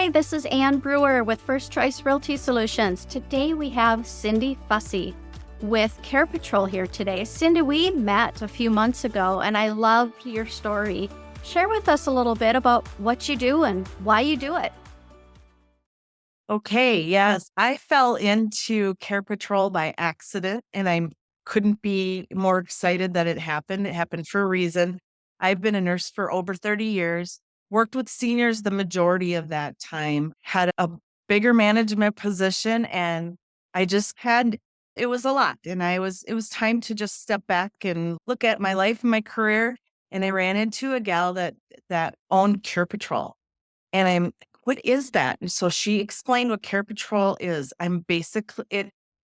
Hi, this is Ann Breuer with First Choice Realty Solutions. Today we have Cindy Fussy with CarePatrol here today. Cindy, we met a few months ago and I loved your story. Share with us a little bit about what you do and why you do it. Okay, yes. I fell into Care Patrol by accident, and I couldn't be more excited that it happened. It happened for a reason. I've been a nurse for over 30 years, worked with seniors the majority of that time, had a bigger management position, and I just had it was a lot. And it was time to just step back and look at my life and my career. And I ran into a gal that owned Care Patrol. And what is that? And so she explained what Care Patrol is.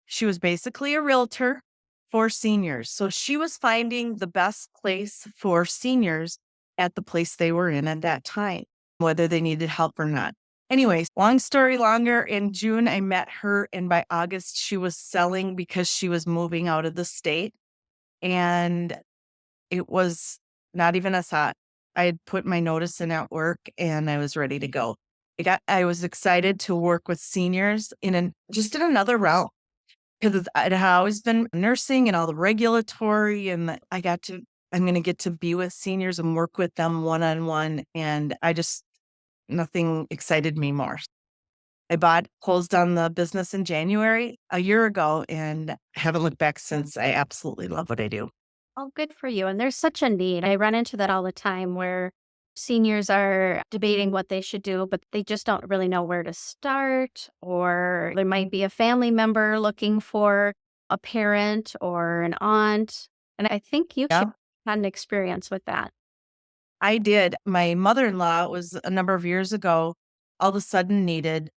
She was basically a realtor for seniors. So she was finding the best place for seniors at the place they were in at that time, whether they needed help or not. Anyways, long story longer, in June, I met her, and by August, she was selling because she was moving out of the state. And it was not even a thought. I had put my notice in at work and I was ready to go. I was excited to work with seniors just in another realm because I'd always been nursing and all the regulatory, and I'm going to get to be with seniors and work with them one on one. And nothing excited me more. Closed on the business in January a year ago, and haven't looked back since. I absolutely love what I do. Oh, good for you. And there's such a need. I run into that all the time where seniors are debating what they should do, but they just don't really know where to start. Or there might be a family member looking for a parent or an aunt. And I think you Yeah. had an experience with that. I did. My mother-in-law was a number of years ago, all of a sudden needed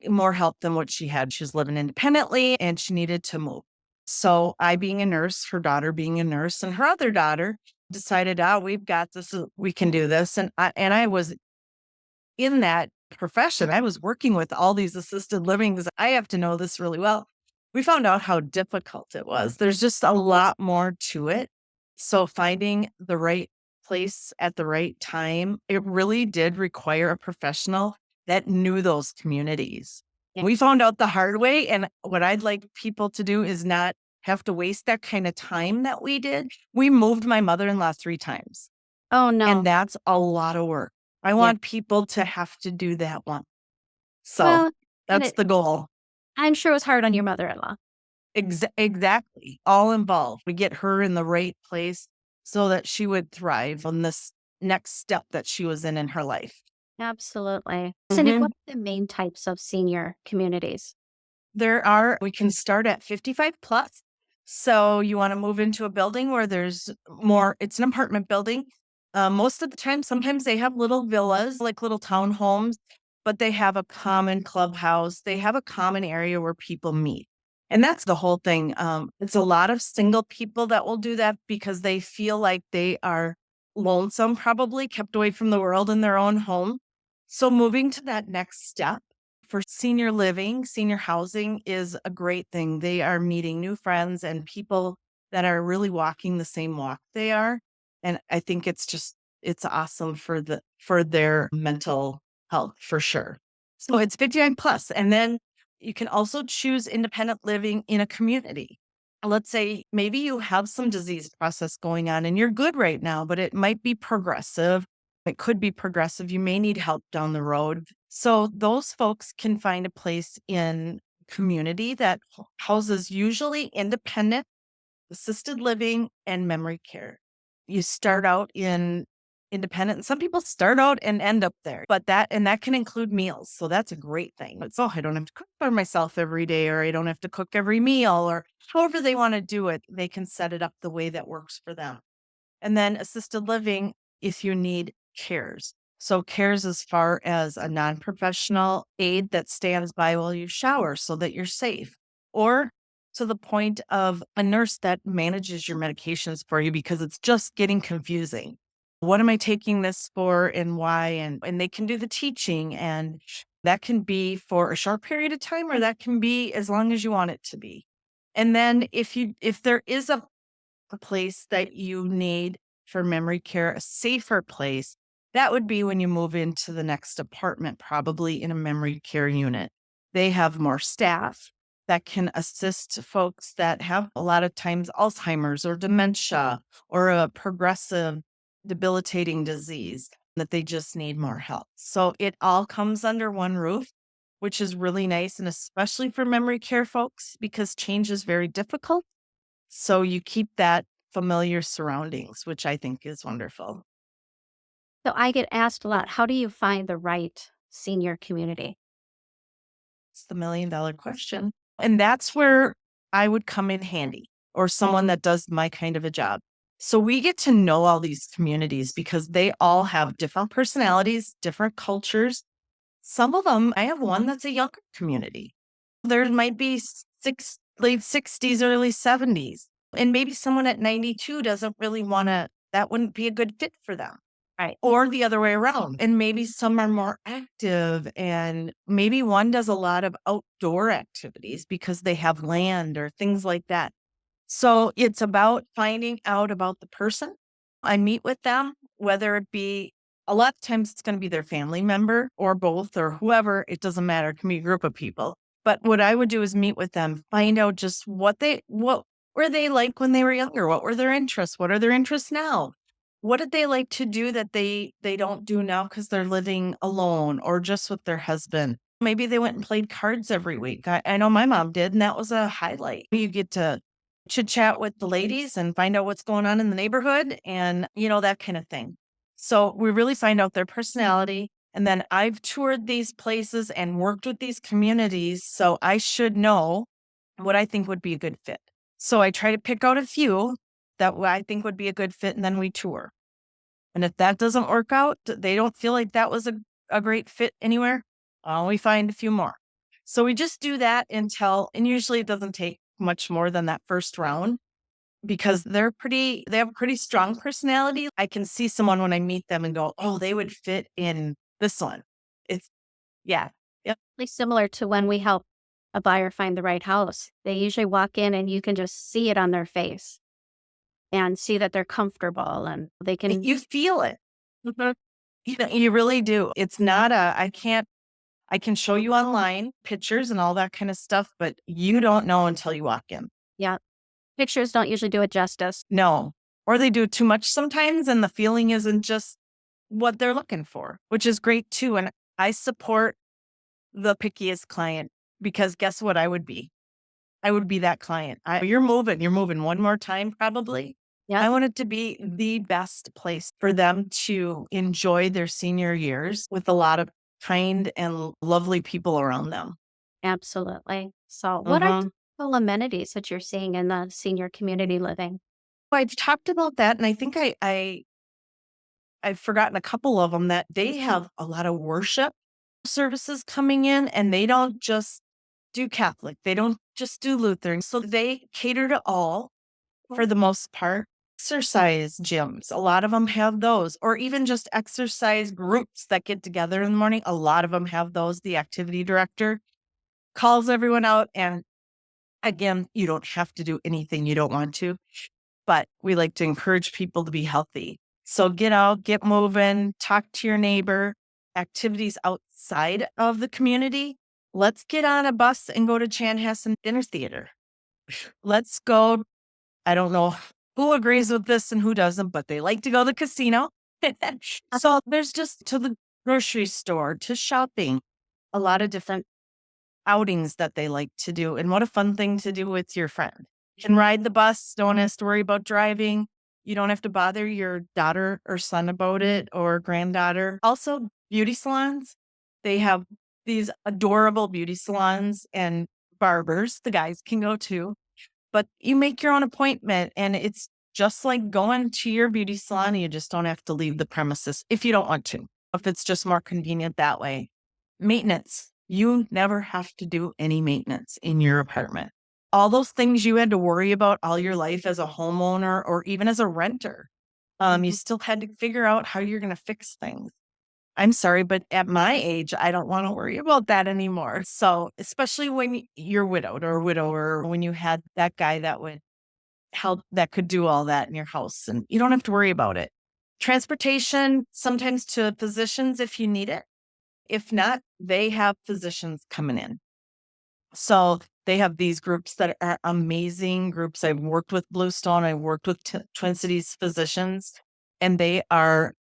more help than what she had. She was living independently and she needed to move. So I, being a nurse, her daughter being a nurse, and her other daughter decided, we've got this, we can do this. And I was in that profession. I was working with all these assisted livings. I have to know this really well. We found out how difficult it was. There's just a lot more to it. So finding the right place at the right time, it really did require a professional that knew those communities. Yeah. We found out the hard way. And what I'd like people to do is not have to waste that kind of time that we did. We moved my mother-in-law 3 times, Oh, and no. that's a lot of work. I Yeah. want people to have to do that one. So Well, and that's the goal. I'm sure it was hard on your mother-in-law. Exactly. All involved. We get her in the right place so that she would thrive on this next step that she was in her life. Absolutely. Cindy, Mhm. what are the main types of senior communities? We can start at 55 plus. So you want to move into a building where there's more, it's an apartment building. Most of the time, sometimes they have little villas, like little townhomes, but they have a common clubhouse. They have a common area where people meet. And that's the whole thing. It's a lot of single people that will do that because they feel like they are lonesome, probably kept away from the world in their own home. So moving to that next step for senior living, senior housing is a great thing. They are meeting new friends and people that are really walking the same walk they are. And I think it's awesome for their mental health for sure. So it's 59 plus. And then you can also choose independent living in a community. Let's say maybe you have some disease process going on and you're good right now, but it might be progressive. It could be progressive. You may need help down the road. So those folks can find a place in community that houses usually independent, assisted living, and memory care. You start out in independent, and some people start out and end up there, but that can include meals. So that's a great thing. I don't have to cook for myself every day, or I don't have to cook every meal, or however they want to do it, they can set it up the way that works for them. And then assisted living, if you need cares. So cares as far as a non-professional aide that stands by while you shower so that you're safe, or to the point of a nurse that manages your medications for you because it's just getting confusing. What am I taking this for and why? And they can do the teaching, and that can be for a short period of time or that can be as long as you want it to be. And then if there is a place that you need for memory care, a safer place, That would be when you move into the next apartment, probably in a memory care unit. They have more staff that can assist folks that have a lot of times Alzheimer's or dementia or a progressive debilitating disease that they just need more help. So it all comes under one roof, which is really nice. And especially for memory care folks, because change is very difficult. So you keep that familiar surroundings, which I think is wonderful. So I get asked a lot, how do you find the right senior community? It's the $1,000,000 question. And that's where I would come in handy, or someone that does my kind of a job. So we get to know all these communities because they all have different personalities, different cultures. Some of them, I have one that's a younger community. There might be late 60s, early 70s. And maybe someone at 92 doesn't really want to, that wouldn't be a good fit for them. Right. Or the other way around. And maybe some are more active, and maybe one does a lot of outdoor activities because they have land or things like that. So it's about finding out about the person. I meet with them, whether it be a lot of times it's going to be their family member or both or whoever, it doesn't matter. It can be a group of people. But what I would do is meet with them, find out just what were they like when they were younger? What were their interests? What are their interests now? What did they like to do that they don't do now because they're living alone or just with their husband? Maybe they went and played cards every week. I know my mom did, and that was a highlight. You get to chit chat with the ladies and find out what's going on in the neighborhood and, that kind of thing. So we really find out their personality. And then I've toured these places and worked with these communities. So I should know what I think would be a good fit. So I try to pick out a few that I think would be a good fit, and then we tour. And if that doesn't work out, they don't feel like that was a great fit anywhere, we find a few more. So we just do that and usually it doesn't take much more than that first round because they have a pretty strong personality. I can see someone when I meet them and go, oh, they would fit in this one. It's, yeah. Yep. Really similar to when we help a buyer find the right house. They usually walk in and you can just see it on their face and see that they're comfortable and they can, You feel it. Mhm. You really do. It's not I can show you online pictures and all that kind of stuff, but you don't know until you walk in. yeah, pictures don't usually do it justice. No. Or they do too much sometimes and the feeling isn't just what they're looking for, which is great too. And I support the pickiest client because guess what I would be? I would be that client. You're moving one more time probably. Yeah, I want it to be the best place for them to enjoy their senior years with a lot of kind and lovely people around them. absolutely. So, what are Mhm. typical amenities that you're seeing in the senior community living? I've talked about that, and I think I've forgotten a couple of them that they have a lot of worship services coming in, and they don't just do Catholic. They don't just do Lutheran. So they cater to all for the most part. Exercise gyms, a lot of them have those, or even just exercise groups that get together in the morning. A lot of them have those. The activity director calls everyone out. And again, you don't have to do anything you don't want to, but we like to encourage people to be healthy. So get out, get moving, talk to your neighbor, activities outside of the community. Let's get on a bus and go to Chanhassen Dinner Theater. Let's go. I don't know who agrees with this and who doesn't, but they like to go to the casino. So there's just to the grocery store, to shopping, a lot of different outings that they like to do. And what a fun thing to do with your friend. You can ride the bus, don't have to worry about driving. You don't have to bother your daughter or son about it or granddaughter. Also, beauty salons. They have these adorable beauty salons and barbers. The guys can go too, but you make your own appointment and it's just like going to your beauty salon. You just don't have to leave the premises if you don't want to, if it's just more convenient that way. Maintenance. You never have to do any maintenance in your apartment. All those things you had to worry about all your life as a homeowner or even as a renter, you still had to figure out how you're going to fix things. I'm sorry, but at my age, I don't want to worry about that anymore. So, especially when you're widowed or a widower, when you had that guy that would help, that could do all that in your house, and you don't have to worry about it. Transportation, sometimes to physicians if you need it. If not, they have physicians coming in. So they have these groups that are amazing groups. I've worked with Bluestone, I've worked with Twin Cities physicians, and they are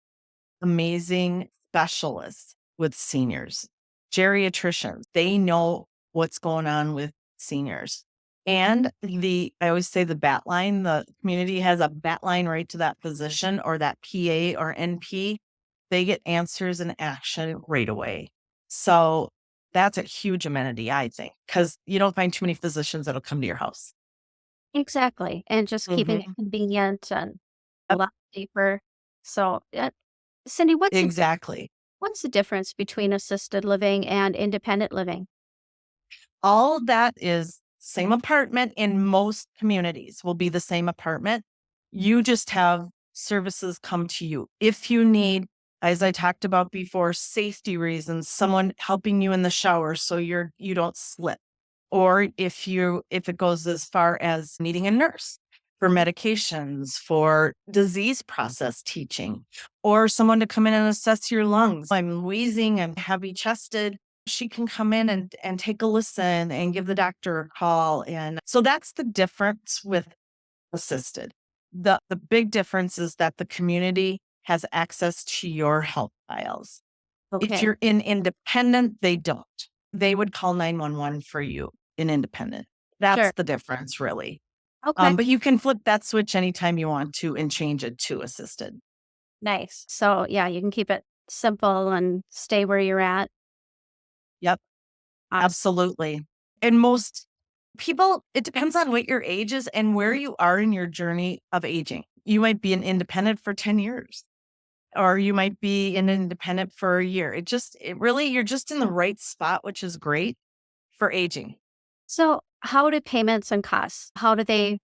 amazing specialists with seniors, geriatricians. They know what's going on with seniors. And I always say the bat line, the community has a bat line right to that physician or that PA or NP. They get answers and action right away. So that's a huge amenity, I think, because you don't find too many physicians that'll come to your house. Exactly. And just keeping it Mhm. convenient and a Yep, lot safer. So, Cindy, exactly. what's the difference between assisted living and independent living? All that is same apartment in most communities will be the same apartment. You just have services come to you. If you need, as I talked about before, safety reasons, someone helping you in the shower so you don't slip. Or if it goes as far as needing a nurse for medications, for disease process teaching, or someone to come in and assess your lungs. I'm wheezing, I'm heavy chested. She can come in and take a listen and give the doctor a call. And so that's the difference with assisted. The big difference is that the community has access to your health files. If Okay. you're in independent, they don't. They would call 911 for you in independent. That's Sure. the difference, really. Okay. But you can flip that switch anytime you want to and change it to assisted. Nice. So, yeah, you can keep it simple and stay where you're at. Yep, Awesome. absolutely. And most people, it depends on what your age is and where you are in your journey of aging. You might be an independent for 10 years, or you might be an independent for a year. It really, you're just in the right spot, which is great for aging, So, how do payments and costs, how do they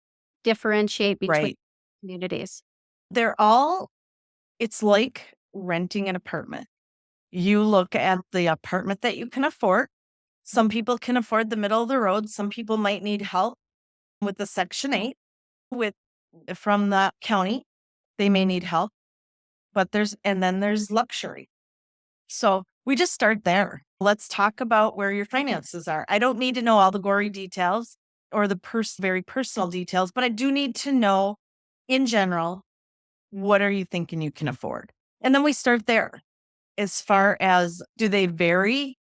differentiate between right? communities? They're all, it's like renting an apartment. You look at the apartment that you can afford. Some people can afford the middle of the road. Some people might need help with the Section 8 with from the county. They may need help, but then there's luxury. So we just start there. Let's talk about where your finances are. I don't need to know all the gory details or the very personal details, but I do need to know in general, what are you thinking you can afford? And then we start there. As far as do they vary?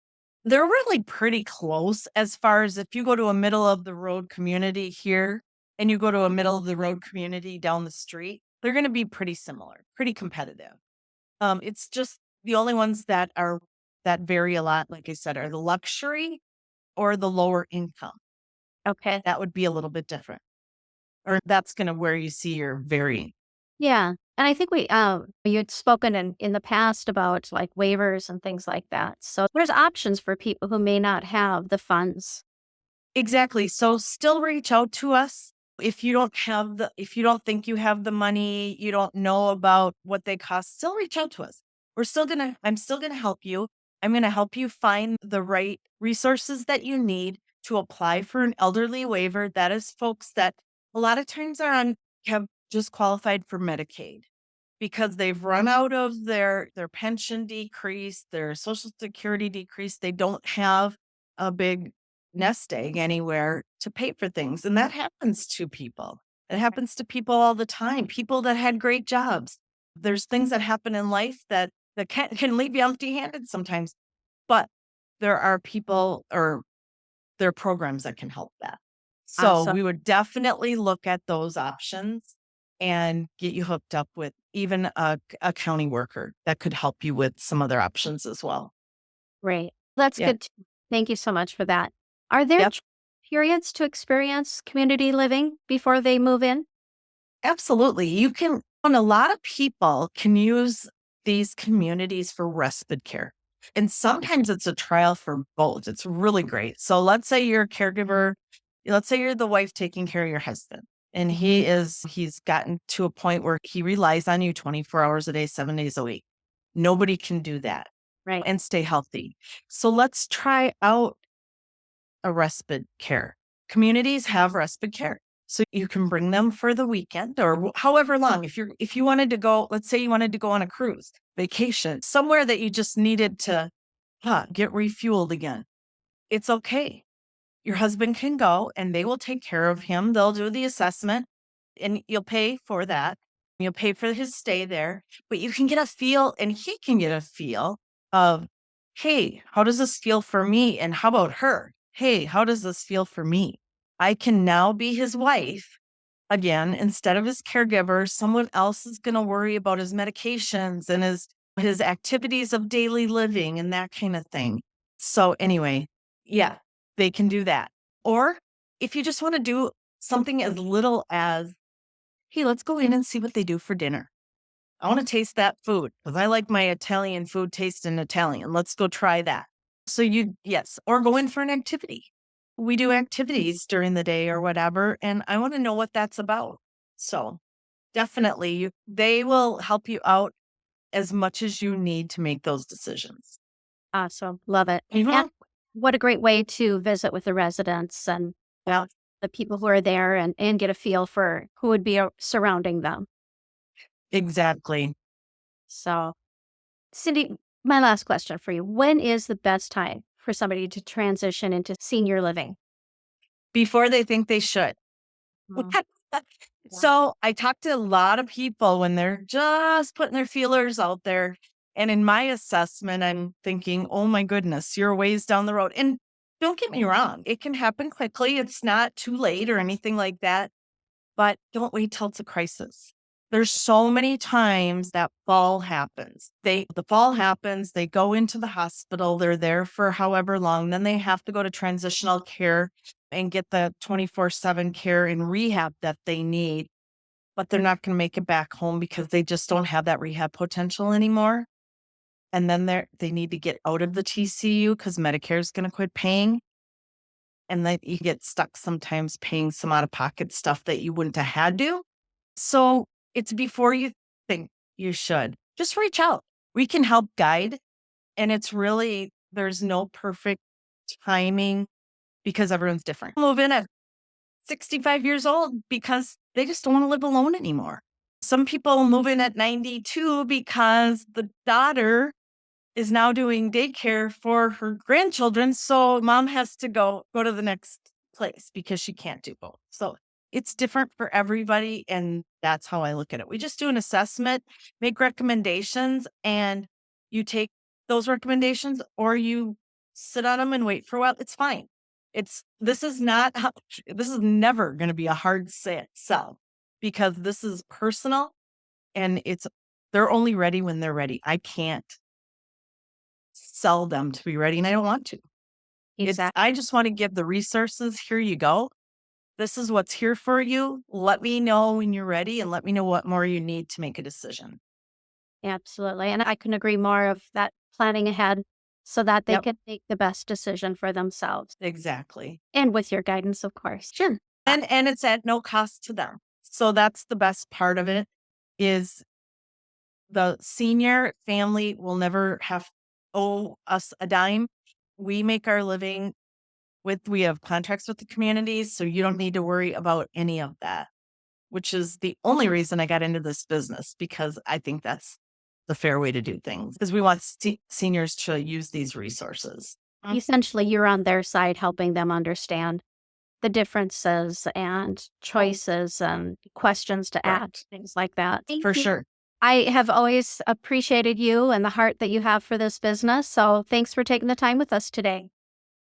They're really pretty close as far as if you go to a middle of the road community here and you go to a middle of the road community down the street, they're going to be pretty similar, pretty competitive. It's just the only ones that vary a lot, like I said, are the luxury or the lower income. Okay. That would be a little bit different. Or that's gonna where you see your varying. Yeah. And I think you had spoken in the past about like waivers and things like that. So there's options for people who may not have the funds. Exactly. So still reach out to us if you don't think you have the money, you don't know about what they cost, still reach out to us. I'm still gonna help you. I'm gonna help you find the right resources that you need to apply for an elderly waiver. That is folks that a lot of times have just qualified for Medicaid because they've run out of their pension decrease, their social security decrease. They don't have a big nest egg anywhere to pay for things. And that happens to people. It happens to people all the time. People that had great jobs. There's things that happen in life that can leave you empty handed sometimes. But there are people or there are programs that can help that. So So we would definitely look at those options and get you hooked up with even a county worker that could help you with some other options as well. great. That's Yeah. good. Thank you so much for that. Are there Yep. periods to experience community living before they move in? Absolutely. You can, and a lot of people can use these communities for respite care. And sometimes it's a trial for both. It's really great. So let's say you're a caregiver, let's say you're the wife taking care of your husband. And he's gotten to a point where he relies on you 24 hours a day, 7 days a week. Nobody can do that Right. and stay healthy. So let's try out a respite care. Communities have respite care. So you can bring them for the weekend or however long. If you wanted to go, let's say you wanted to go on a cruise, vacation, somewhere that you just needed to get refueled again. It's okay. Your husband can go and they will take care of him. They'll do the assessment and you'll pay for that. You'll pay for his stay there, but you can get a feel and he can get a feel of, hey, how does this feel for me? And how about her? Hey, how does this feel for me? I can now be his wife again instead of his caregiver. Someone else is going to worry about his medications and his activities of daily living and that kind of thing. So anyway, yeah, they can do that. Or if you just want to do something as little as, hey, let's go in and see what they do for dinner. I want to taste that food because I like my Italian food tasting Italian. Let's go try that. So yes, or go in for an activity. We do activities during the day or whatever, and I want to know what that's about. So definitely, they will help you out as much as you need to make those decisions. Awesome. Love it. Mhm. And what a great way to visit with the residents and Yeah, the people who are there and get a feel for who would be surrounding them. exactly. So, Cindy, my last question for you. When is the best time for somebody to transition into senior living? Before they think they should. Mm, yeah. So I talk to a lot of people when they're just putting their feelers out there. And in my assessment, I'm thinking, oh my goodness, you're ways down the road. And don't get me wrong, it can happen quickly. It's not too late or anything like that. But don't wait till it's a crisis. There's so many times that fall happens. The fall happens, they go into the hospital, they're there for however long, then they have to go to transitional care and get the 24/7 care and rehab that they need, but they're not going to make it back home because they just don't have that rehab potential anymore. And then they need to get out of the TCU because Medicare is going to quit paying. And then you get stuck sometimes paying some out of pocket stuff that you wouldn't have had to. So it's before you think you should. Just reach out. We can help guide. And there's no perfect timing because everyone's different. Move in at 65 years old because they just don't want to live alone anymore. Some people move in at 92 because the daughter is now doing daycare for her grandchildren. So mom has to go to the next place because she can't do both. So it's different for everybody. And that's how I look at it. We just do an assessment, make recommendations, and you take those recommendations or you sit on them and wait for a while. It's fine. This is not, this is never going to be a hard sell because this is personal and they're only ready when they're ready. I can't sell them to be ready, and I don't want to. Exactly. I just want to give the resources. Here you go. This is what's here for you. Let me know when you're ready and let me know what more you need to make a decision. Absolutely. And I couldn't agree more of that planning ahead so that they Yep, can make the best decision for themselves exactly. and with your guidance, of course. Sure. And it's at no cost to them. So that's the best part of it is the senior family will never owe us a dime. We make our living we have contracts with the communities, so you don't need to worry about any of that, which is the only reason I got into this business because I think that's the fair way to do things because we want seniors to use these resources. Essentially, you're on their side helping them understand the differences and choices and questions to ask, Correct. things like that. For sure. I have always appreciated you and the heart that you have for this business. So thanks for taking the time with us today.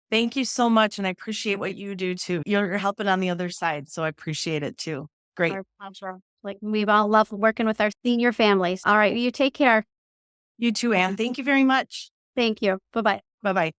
Thank you so much. And I appreciate what you do too. You're helping on the other side. So I appreciate it too. Great. Our pleasure. Like we all love working with our senior families. All right. You take care. You too, Anne. Thank you very much. Thank you. Bye bye. Bye bye.